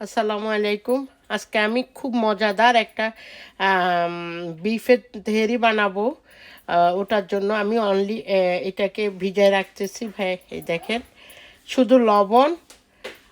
আসসালামু আলাইকুম। আজকে আমি খুব মজাদার একটা বিফের তেহেরি বানাবো। ওটার জন্য আমি অনলি এটাকে ভিজায় রাখতেছি। ভাই এই দেখেন, শুধু লবণ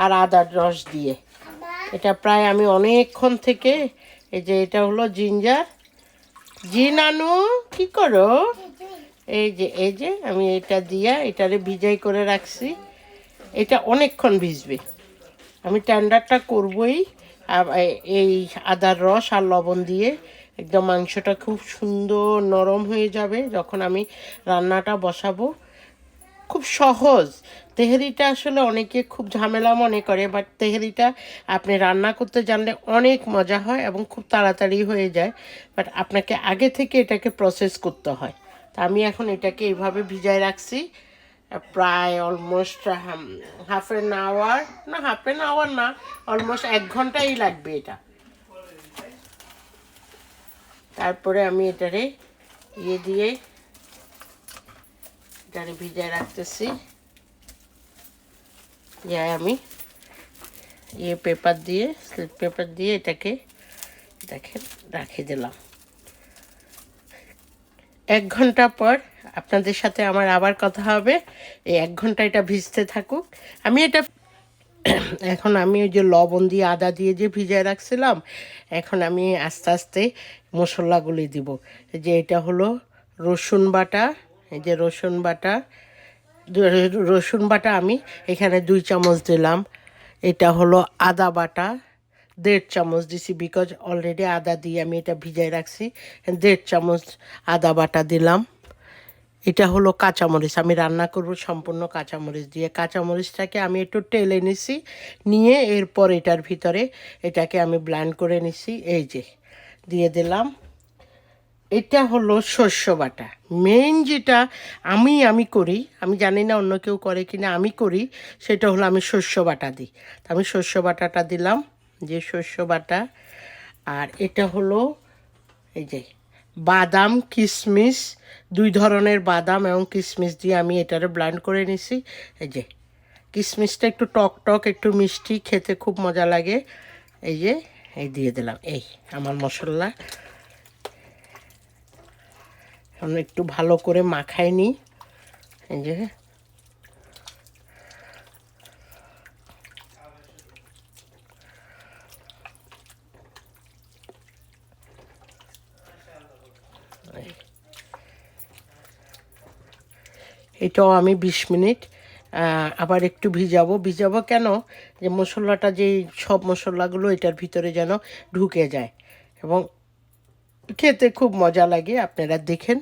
আর আদার রস দিয়ে। এটা প্রায় আমি অনেকক্ষণ থেকে, এই যে এটা হলো জিঞ্জার। জি নানু কি করো? এই যে আমি এটা দিয়া এটারে ভিজাই করে রাখছি। এটা অনেকক্ষণ ভিজবে। আমি টেন্ডারটা করবই এই আদার রস আর লবণ দিয়ে। একদম মাংসটা খুব সুন্দর নরম হয়ে যাবে যখন আমি রান্নাটা বসাবো। খুব সহজ। তেহেরিটা আসলে অনেকে খুব ঝামেলা মনে করে, বাট তেহেরিটা আপনি রান্না করতে জানলে অনেক মজা হয় এবং খুব তাড়াতাড়ি হয়ে যায়। বাট আপনাকে আগে থেকে এটাকে প্রসেস করতে হয়। তা আমি এখন এটাকে এইভাবে ভিজায় রাখছি প্রায় অলমোস্ট হাফ অ্যান আওয়ার না, অলমোস্ট 1 ঘন্টাই লাগবে এটা। তারপরে আমি এটারে দিয়ে এটারে ভিজায় রাখতেছি। আমি স্লিপ পেপার দিয়ে এটাকে দেখেন রাখিয়ে দিলাম। 1 ঘন্টা পর আপনাদের সাথে আমার আবার কথা হবে। এই 1 ঘন্টা এটা ভিজতে থাকুক। আমি এটা এখন আমি ওই যে লবণ দিয়ে আদা দিয়ে যে ভিজায় রাখছিলাম, এখন আমি আস্তে আস্তে মশলাগুলি দিব। যে এটা হলো রসুন বাটা। এই যে রসুন বাটা আমি এখানে 2 চামচ দিলাম। এটা হলো আদা বাটা 1.5 চামচ দিছি, বিকজ অলরেডি আদা দিয়ে আমি এটা ভিজাই রাখছি। 1.5 চামচ আদা বাটা দিলাম। এটা হলো কাঁচামরিচ, আমি রান্না করব সম্পূর্ণ কাঁচামরিচ দিয়ে। কাঁচামরিচটাকে আমি একটু টেলে নিয়ে এরপর এটার ভিতরে এটাকে আমি ব্লেন্ড করে নিছি। এই যে দিয়ে দিলাম। এটা হলো শস্য বাটা। মেইন যেটা আমি করি, আমি জানি না অন্য কেউ করে কিনা, আমি করি সেটা হলো আমি শস্য বাটা দিই। তো আমি শস্য বাটাটা দিলাম, যে শস্য বাটা। আর এটা হলো এই যে বাদাম কিশমিশ, 2 ধরনের বাদাম এবং কিশমিশ দিয়ে আমি এটারে ব্লেন্ড করে নিছি। এই যে কিশমিশটা একটু টক একটু মিষ্টি, খেতে খুব মজা লাগে। এই দিয়ে দিলাম এই আমার মশলা। এখন একটু ভালো করে মাখাই নিই। এই যে এটাও আমি 20 মিনিট আবার একটু ভিজাবো কেন? যে মশলাটা, যেই সব মশলাগুলো এটার ভিতরে যেন ঢুকে যায় এবং খেতে খুব মজা লাগে। আপনারা দেখেন,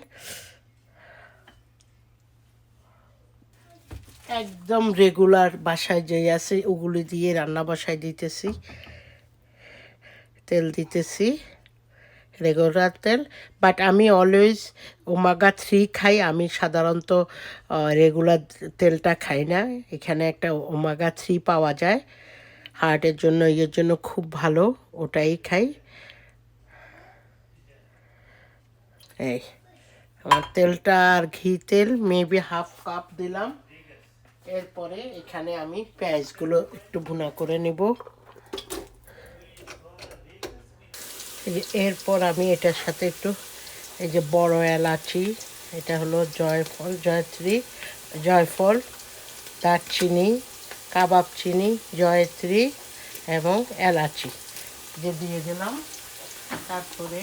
একদম রেগুলার বাসায় যেই আছে ওগুলি দিয়ে রান্না বসায় দিতেছি। তেল দিতেছি, রেগুলার তেল। বাট আমি অলওয়েজ ওমেগা 3 খাই। আমি সাধারণত রেগুলার তেলটা খাই না। এখানে একটা ওমেগা 3 পাওয়া যায়, হার্টের জন্য, ইয়ের জন্য খুব ভালো, ওটাই খাই। এই আমার তেলটা আর ঘি তেল মেবি হাফ কাপ দিলাম। এরপরে এখানে আমি পেঁয়াজগুলো একটু ভুনা করে নেব। এরপর আমি এটার সাথে একটু এই যে বড় এলাচি, এটা হলো জয়ফল, দারচিনি, কাবাব চিনি, জয়ত্রী এবং এলাচি যে দিয়ে দিলাম। তারপরে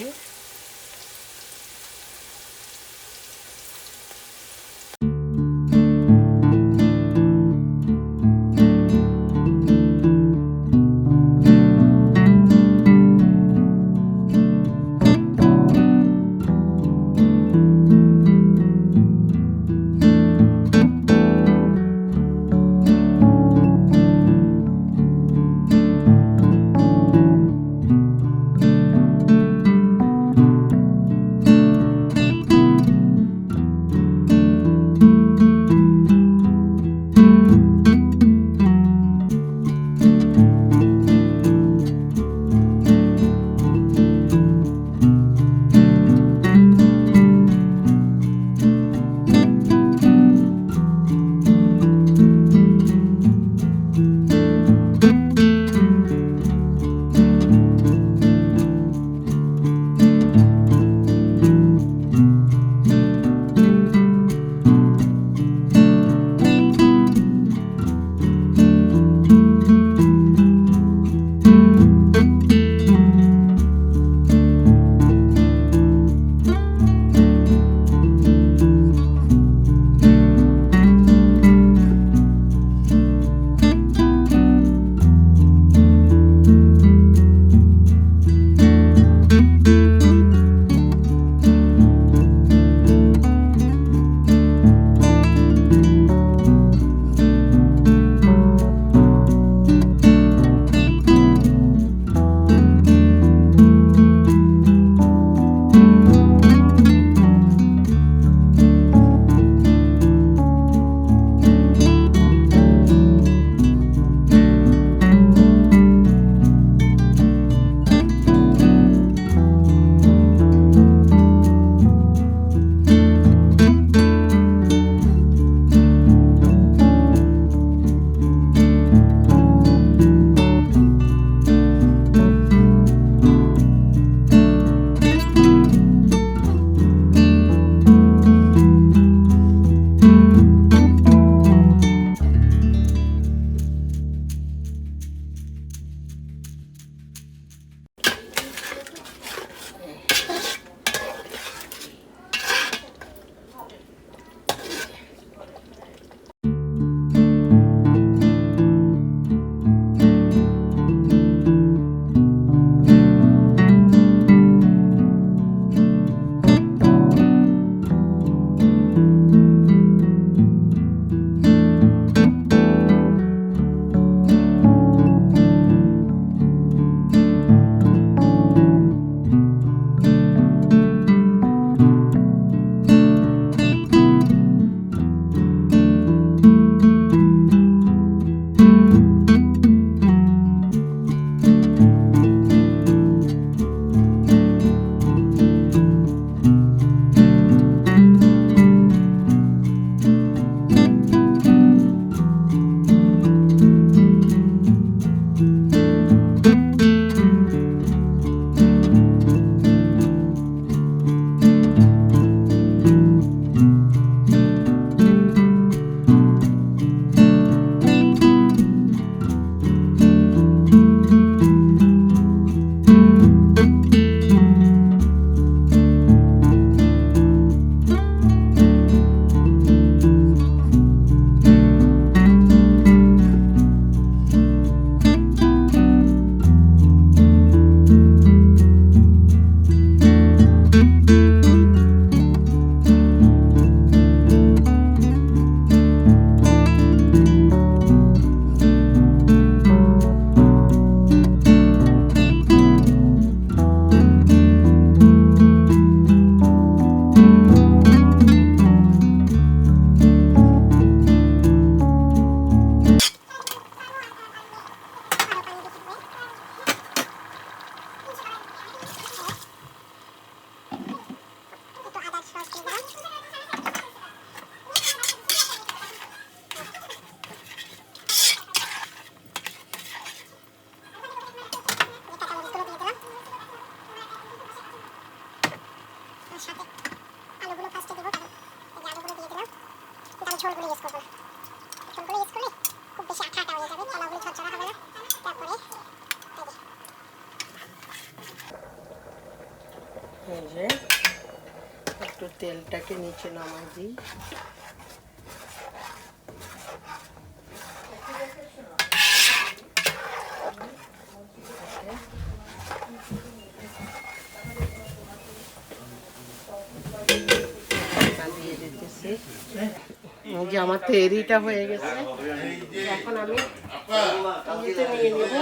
ঝোলগুলো ইউজ করবো না, ঝোলগুলো ইউজ করলে খুব বেশি আঠা আঠা হয়ে যাবে, পোলাওগুলো ঝরঝরা হবে না। তারপরে এই যে একটু তেলটাকে নিচে নামাই দিই। দিয়ে দিতেছি। এই যে আমার তেহরিটা হয়ে গেছে, এখন আমি ইয়েতে নিয়ে নেব।